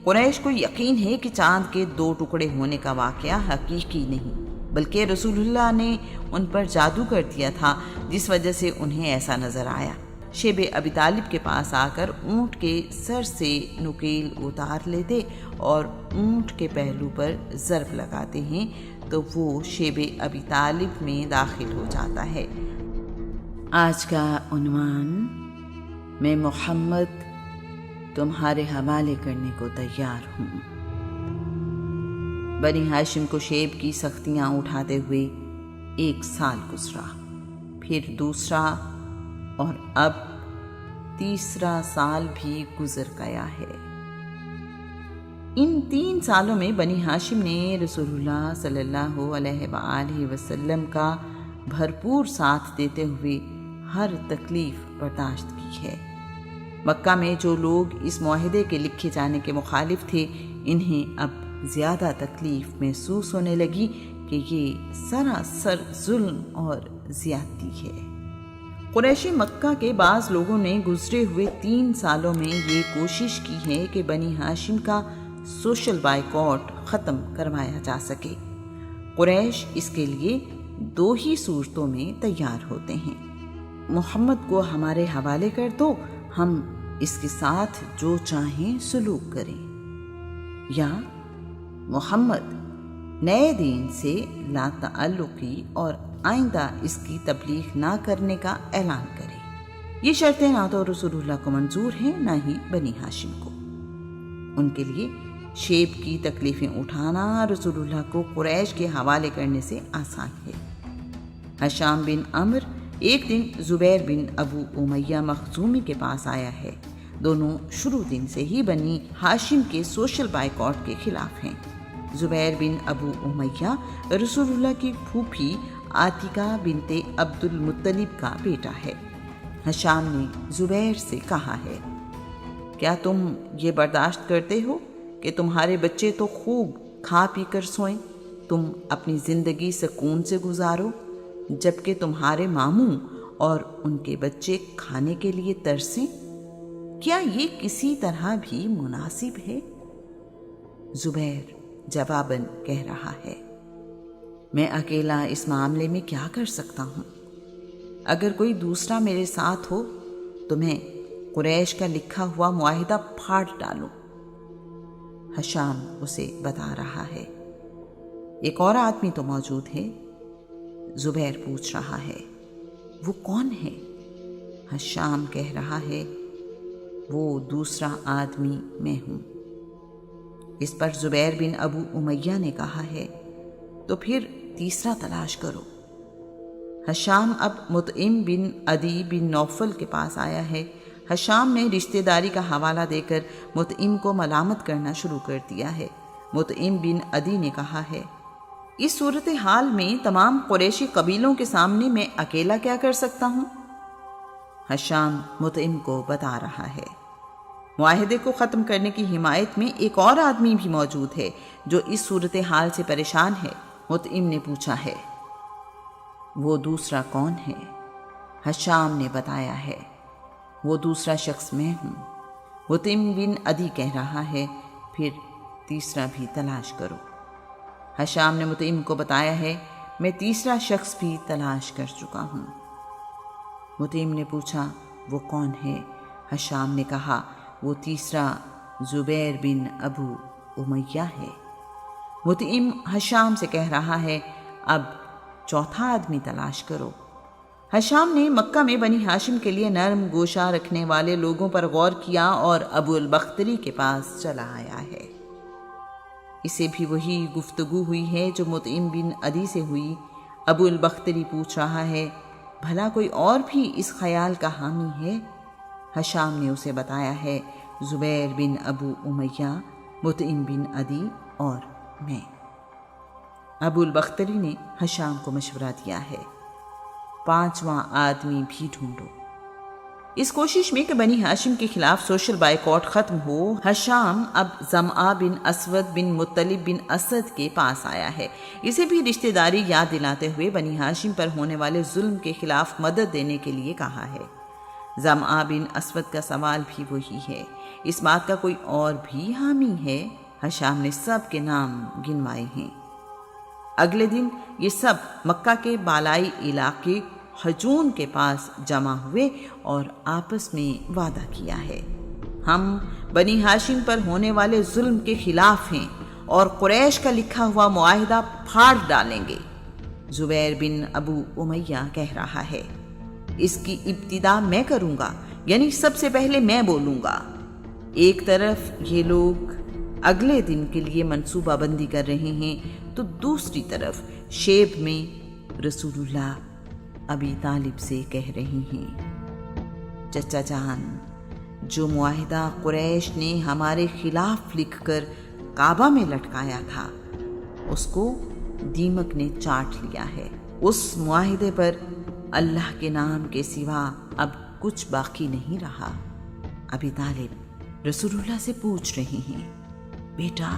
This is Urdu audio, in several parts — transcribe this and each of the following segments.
قریش کو یقین ہے کہ چاند کے 2 ٹکڑے ہونے کا واقعہ حقیقی نہیں، بلکہ رسول اللہ نے ان پر جادو کر دیا تھا، جس وجہ سے انہیں ایسا نظر آیا۔ شیب ابی طالب کے پاس آ کر اونٹ کے سر سے نکیل اتار لیتے اور اونٹ کے پہلو پر ضرب لگاتے ہیں تو وہ شیب ابی طالب میں داخل ہو جاتا ہے۔ آج کا عنوان: میں محمد تمہارے حوالے کرنے کو تیار ہوں۔ بنی ہاشم کو شیب کی سختیاں اٹھاتے ہوئے 1 سال گزرا، پھر دوسرا اور اب تیسرا سال بھی گزر گیا ہے۔ ان 3 سالوں میں بنی ہاشم نے رسول اللہ صلی اللہ علیہ وآلہ وسلم کا بھرپور ساتھ دیتے ہوئے ہر تکلیف برداشت کی ہے۔ مکہ میں جو لوگ اس معاہدے کے لکھے جانے کے مخالف تھے، انہیں اب زیادہ تکلیف محسوس ہونے لگی کہ یہ سراسر ظلم اور زیادتی ہے۔ قریشی مکہ کے بعض لوگوں نے گزرے ہوئے 3 سالوں میں یہ کوشش کی ہے کہ بنی ہاشم کا سوشل بائیکاٹ ختم کروایا جا سکے۔ قریش اس کے لیے 2 ہی صورتوں میں تیار ہوتے ہیں: محمد کو ہمارے حوالے کر دو، ہم اس کے ساتھ جو چاہیں سلوک کریں، یا محمد نئے دین سے لا تعلقی اور آئندہ اس کی تبلیغ نہ کرنے کا اعلان کرے۔ یہ شرطیں نہ تو رسول اللہ کو منظور ہیں، نہ ہی بنی ہاشم کو۔ ان کے لیے شیب کی تکلیفیں اٹھانا رسول اللہ کو قریش کے حوالے کرنے سے آسان ہے۔ ہشام بن عمرو ایک دن زبیر بن ابو امیہ مخزومی کے پاس آیا ہے۔ دونوں شروع دن سے ہی بنی ہاشم کے سوشل بائیکاٹ کے خلاف ہیں۔ زبیر بن ابو امیہ رسول اللہ کی پھوپھی عاتکہ بنت عبد المطلب کا بیٹا ہے۔ ہشام نے زبیر سے کہا ہے، کیا تم یہ برداشت کرتے ہو کہ تمہارے بچے تو خوب کھا پی کر سوئیں، تم اپنی زندگی سکون سے گزارو، جبکہ تمہارے ماموں اور ان کے بچے کھانے کے لیے ترسیں؟ کیا یہ کسی طرح بھی مناسب ہے؟ زبیر جواباً کہہ رہا ہے، میں اکیلا اس معاملے میں کیا کر سکتا ہوں؟ اگر کوئی دوسرا میرے ساتھ ہو تو میں قریش کا لکھا ہوا معاہدہ پھاڑ ڈالوں۔ ہشام اسے بتا رہا ہے۔ ایک اور آدمی تو موجود ہے؟ زبیر پوچھ رہا ہے۔ وہ کون ہے؟ ہشام کہہ رہا ہے، وہ دوسرا آدمی میں ہوں۔ اس پر زبیر بن ابو امیہ نے کہا ہے، تو پھر تیسرا تلاش کرو۔ ہشام اب مطعم بن عدی بن نوفل کے پاس آیا ہے۔ ہشام نے رشتہ داری کا حوالہ دے کر مطعم کو ملامت کرنا شروع کر دیا ہے۔ مطعم بن عدی نے کہا ہے، اس صورتحال میں تمام قریشی قبیلوں کے سامنے میں اکیلا کیا کر سکتا ہوں؟ ہشام مطعم کو بتا رہا ہے، معاہدے کو ختم کرنے کی حمایت میں ایک اور آدمی بھی موجود ہے جو اس صورتحال سے پریشان ہے۔ مطعم نے پوچھا ہے، وہ دوسرا کون ہے؟ ہشام نے بتایا ہے، وہ دوسرا شخص میں ہوں۔ مطعم بن عدی کہہ رہا ہے، پھر تیسرا بھی تلاش کرو۔ ہشام نے مطعم کو بتایا ہے، میں تیسرا شخص بھی تلاش کر چکا ہوں۔ مطعم نے پوچھا، وہ کون ہے؟ ہشام نے کہا، وہ تیسرا زبیر بن ابو امیہ ہے۔ مطعم ہشام سے کہہ رہا ہے، اب چوتھا آدمی تلاش کرو۔ ہشام نے مکہ میں بنی ہاشم کے لیے نرم گوشہ رکھنے والے لوگوں پر غور کیا اور ابو البختری کے پاس چلا آیا ہے۔ اسے بھی وہی گفتگو ہوئی ہے جو مطعم بن عدی سے ہوئی۔ ابو البختری پوچھ رہا ہے، بھلا کوئی اور بھی اس خیال کا حامی ہے؟ ہشام نے اسے بتایا ہے، زبیر بن ابو امیہ، مطعم بن عدی اور میں۔ ابو البختری نے ہشام کو مشورہ دیا ہے، 5واں آدمی بھی ڈھونڈو۔ اس کوشش میں کہ بنی ہاشم کے خلاف سوشل بائیکاٹ ختم ہو، ہشام اب زمعہ بن اسود بن مطلب بن اسد کے پاس آیا ہے۔ اسے بھی رشتہ داری یاد دلاتے ہوئے بنی ہاشم پر ہونے والے ظلم کے خلاف مدد دینے کے لیے کہا ہے۔ زمعہ بن اسود کا سوال بھی وہی ہے، اس بات کا کوئی اور بھی حامی ہے؟ ہشام نے سب کے نام گنوائے ہیں۔ اگلے دن یہ سب مکہ کے بالائی علاقے حجون کے پاس جمع ہوئے اور آپس میں وعدہ کیا ہے، ہم بنی ہاشم پر ہونے والے ظلم کے خلاف ہیں اور قریش کا لکھا ہوا معاہدہ پھاڑ ڈالیں گے۔ زبیر بن ابو امیہ کہہ رہا ہے، اس کی ابتدا میں کروں گا، یعنی سب سے پہلے میں بولوں گا۔ ایک طرف یہ لوگ اگلے دن کے لیے منصوبہ بندی کر رہے ہیں تو دوسری طرف شیب میں رسول اللہ ابی طالب سے کہہ رہے ہیں، چچا جان، جو معاہدہ قریش نے ہمارے خلاف لکھ کر کعبہ میں لٹکایا تھا اس کو دیمک نے چاٹ لیا ہے۔ اس معاہدے پر اللہ کے نام کے سوا اب کچھ باقی نہیں رہا۔ ابی طالب رسول اللہ سے پوچھ رہے ہیں، بیٹا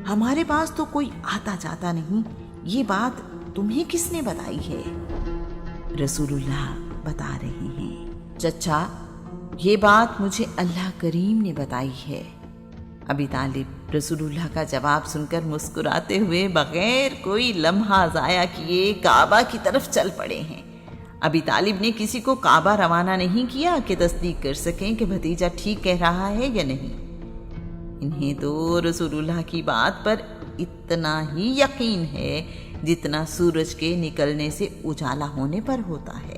ہمارے پاس تو کوئی آتا جاتا نہیں، یہ بات تمہیں کس نے بتائی ہے؟ رسول اللہ بتا رہے ہیں، چچا یہ بات مجھے اللہ کریم نے بتائی ہے۔ ابی طالب رسول اللہ کا جواب سن کر مسکراتے ہوئے بغیر کوئی لمحہ ضائع کیے کعبہ کی طرف چل پڑے ہیں۔ ابی طالب نے کسی کو کعبہ روانہ نہیں کیا کہ تصدیق کر سکیں کہ بھتیجا ٹھیک کہہ رہا ہے یا نہیں۔ انہیں تو رسول اللہ کی بات پر اتنا ہی یقین ہے جتنا سورج کے نکلنے سے اجالا ہونے پر ہوتا ہے۔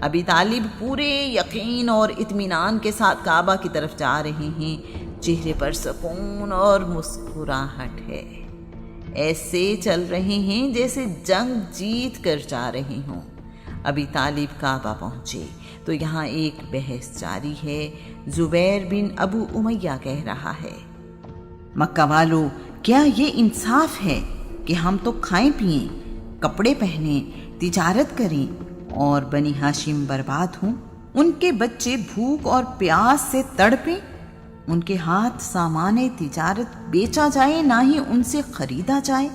ابی طالب پورے یقین اور اطمینان کے ساتھ کعبہ کی طرف جا رہے ہیں، چہرے پر سکون اور مسکراہٹ ہے، ایسے چل رہے ہیں جیسے جنگ جیت کر جا رہے ہوں۔ ابی طالب کعبہ پہنچے تو یہاں ایک بحث جاری ہے۔ زبیر بن ابو امیہ کہہ رہا ہے، مکہ والو، کیا یہ انصاف ہے کہ ہم تو کھائیں پئیں، کپڑے پہنیں، تجارت کریں اور بنی ہاشم برباد ہوں؟ ان کے بچے بھوک اور پیاس سے تڑپیں، ان کے ہاتھ سامان تجارت بیچا جائے، نہ ہی ان سے خریدا جائے۔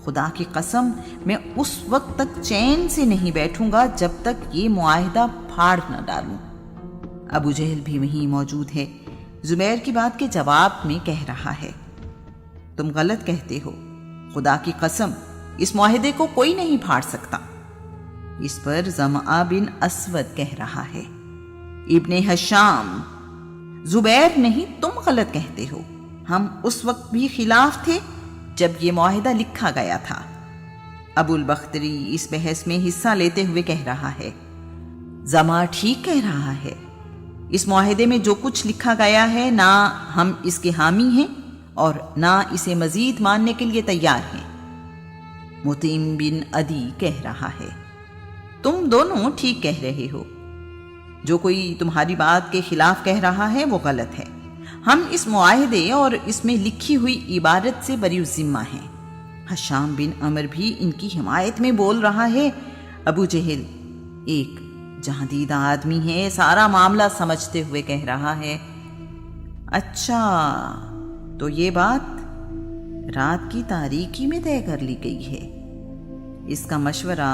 خدا کی قسم میں اس وقت تک چین سے نہیں بیٹھوں گا جب تک یہ معاہدہ پھاڑ نہ ڈالوں۔ ابو جہل بھی وہیں موجود ہے، زبیر کی بات کے جواب میں کہہ رہا ہے، تم غلط کہتے ہو، خدا کی قسم اس معاہدے کو کوئی نہیں پھاڑ سکتا۔ اس پر زمعہ بن اسود کہہ رہا ہے، ابن ہشام، زبیر نہیں تم غلط کہتے ہو، ہم اس وقت بھی خلاف تھے جب یہ معاہدہ لکھا گیا تھا۔ ابو البختری اس بحث میں حصہ لیتے ہوئے کہہ رہا ہے، زمعہ ٹھیک کہہ رہا ہے، اس معاہدے میں جو کچھ لکھا گیا ہے نہ ہم اس کے حامی ہیں اور نہ اسے مزید ماننے کے لیے تیار ہیں۔ مطعم بن عدی کہہ رہا ہے، تم دونوں ٹھیک کہہ رہے ہو، جو کوئی تمہاری بات کے خلاف کہہ رہا ہے وہ غلط ہے، ہم اس معاہدے اور اس میں لکھی ہوئی عبارت سے بری الذمہ ہیں۔ ہشام بن عمر بھی ان کی حمایت میں بول رہا ہے۔ ابو جہل ایک جہاں دیدہ آدمی ہے، سارا معاملہ سمجھتے ہوئے کہہ رہا ہے، اچھا تو یہ بات رات کی تاریکی میں طے کر لی گئی ہے، اس کا مشورہ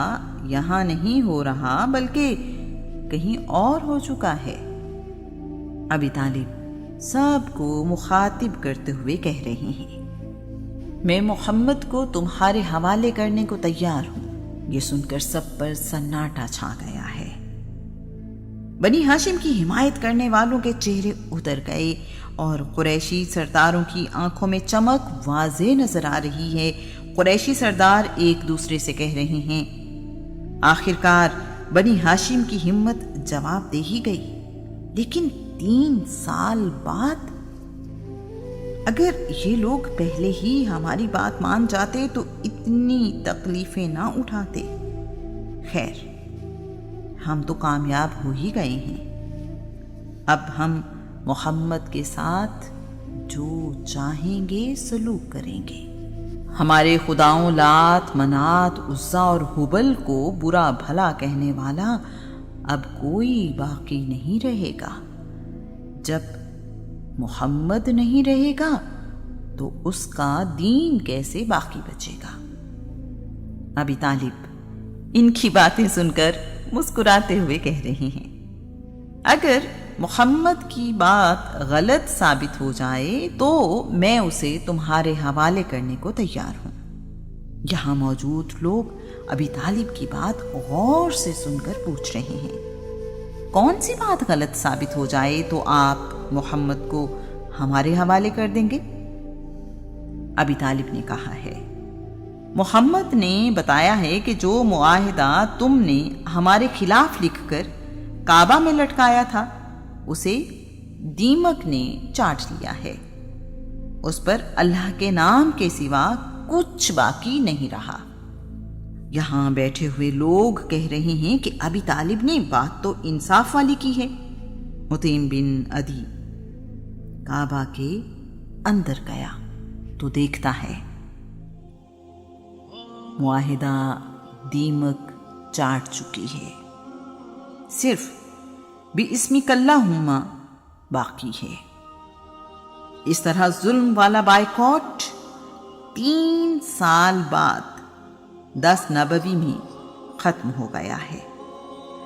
یہاں نہیں ہو رہا بلکہ کہیں اور ہو چکا ہے۔ ابی طالب سب کو مخاطب کرتے ہوئے کہہ رہے ہیں، میں محمد کو تمہارے حوالے کرنے کو تیار ہوں۔ یہ سن کر سب پر سناٹا چھا گیا ہے۔ بنی ہاشم کی حمایت کرنے والوں کے چہرے اتر گئے اور قریشی سرداروں کی آنکھوں میں چمک واضح نظر آ رہی ہے۔ قریشی سردار ایک دوسرے سے کہہ رہے ہیں، آخرکار بنی ہاشم کی ہمت جواب دے ہی گئی، لیکن 3 سال بعد اگر یہ لوگ پہلے ہی ہماری بات مان جاتے تو اتنی تکلیفیں نہ اٹھاتے۔ خیر، ہم تو کامیاب ہو ہی گئے ہیں، اب ہم محمد کے ساتھ جو چاہیں گے سلوک کریں گے۔ ہمارے خداؤں لات، منات، عزا اور ہبل کو برا بھلا کہنے والا اب کوئی باقی نہیں رہے گا۔ جب محمد نہیں رہے گا تو اس کا دین کیسے باقی بچے گا؟ ابی طالب ان کی باتیں سن کر مسکراتے ہوئے کہہ رہے ہیں، اگر محمد کی بات غلط ثابت ہو جائے تو میں اسے تمہارے حوالے کرنے کو تیار ہوں۔ یہاں موجود لوگ ابی طالب کی بات غور سے سن کر پوچھ رہے ہیں، کون سی بات غلط ثابت ہو جائے تو آپ محمد کو ہمارے حوالے کر دیں گے؟ ابی طالب نے کہا ہے، محمد نے بتایا ہے کہ جو معاہدہ تم نے ہمارے خلاف لکھ کر کعبہ میں لٹکایا تھا اسے دیمک نے چاٹ لیا ہے، اس پر اللہ کے نام کے سوا کچھ باقی نہیں رہا۔ یہاں بیٹھے ہوئے لوگ کہہ رہے ہیں کہ ابی طالب نے بات تو انصاف والی کی ہے۔ متیم بن عدی کعبہ کے اندر گیا تو دیکھتا ہے معاہدہ دیمک چاٹ چکی ہے، صرف بِاسْمِکَ اللہم باقی ہے۔ اس طرح ظلم والا بائیکاٹ 3 سال بعد 10 نبوی میں ختم ہو گیا ہے۔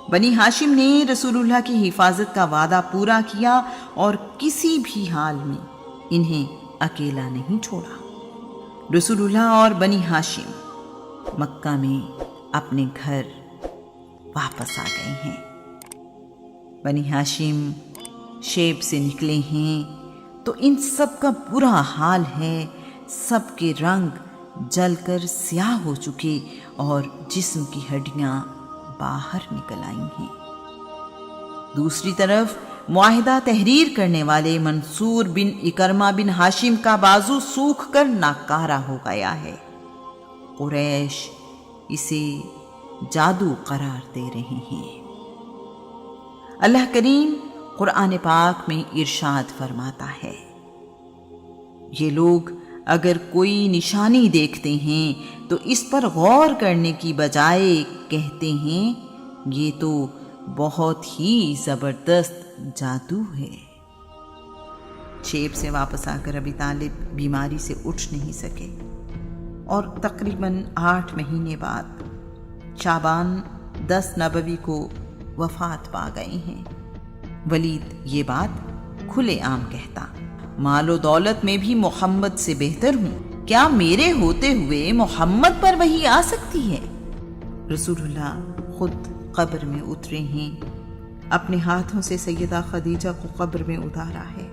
بنی ہاشم نے رسول اللہ کی حفاظت کا وعدہ پورا کیا اور کسی بھی حال میں انہیں اکیلا نہیں چھوڑا۔ رسول اللہ اور بنی ہاشم مکہ میں اپنے گھر واپس آ گئے ہیں۔ بنی ہاشم شیب سے نکلے ہیں تو ان سب کا برا حال ہے، سب کے رنگ جل کر سیاہ ہو چکے اور جسم کی ہڈیاں باہر نکل آئی ہیں۔ دوسری طرف معاہدہ تحریر کرنے والے منصور بن اکرمہ بن ہاشم کا بازو سوکھ کر ناکارہ ہو گیا ہے۔ قریش اسے جادو قرار دے رہے ہیں۔ اللہ کریم قرآن پاک میں ارشاد فرماتا ہے، یہ لوگ اگر کوئی نشانی دیکھتے ہیں تو اس پر غور کرنے کی بجائے کہتے ہیں یہ تو بہت ہی زبردست جادو ہے۔ شیب سے واپس آ کر ابی طالب بیماری سے اٹھ نہیں سکے اور تقریباً 8 مہینے بعد شعبان 10 نبوی کو وفات پا گئے ہیں۔ ولید یہ بات کھلے عام کہتا، مال و دولت میں بھی محمد سے بہتر ہوں، کیا میرے ہوتے ہوئے محمد پر وحی آ سکتی ہے؟ رسول اللہ خود قبر میں اترے ہیں، اپنے ہاتھوں سے سیدہ خدیجہ کو قبر میں اتارا ہے۔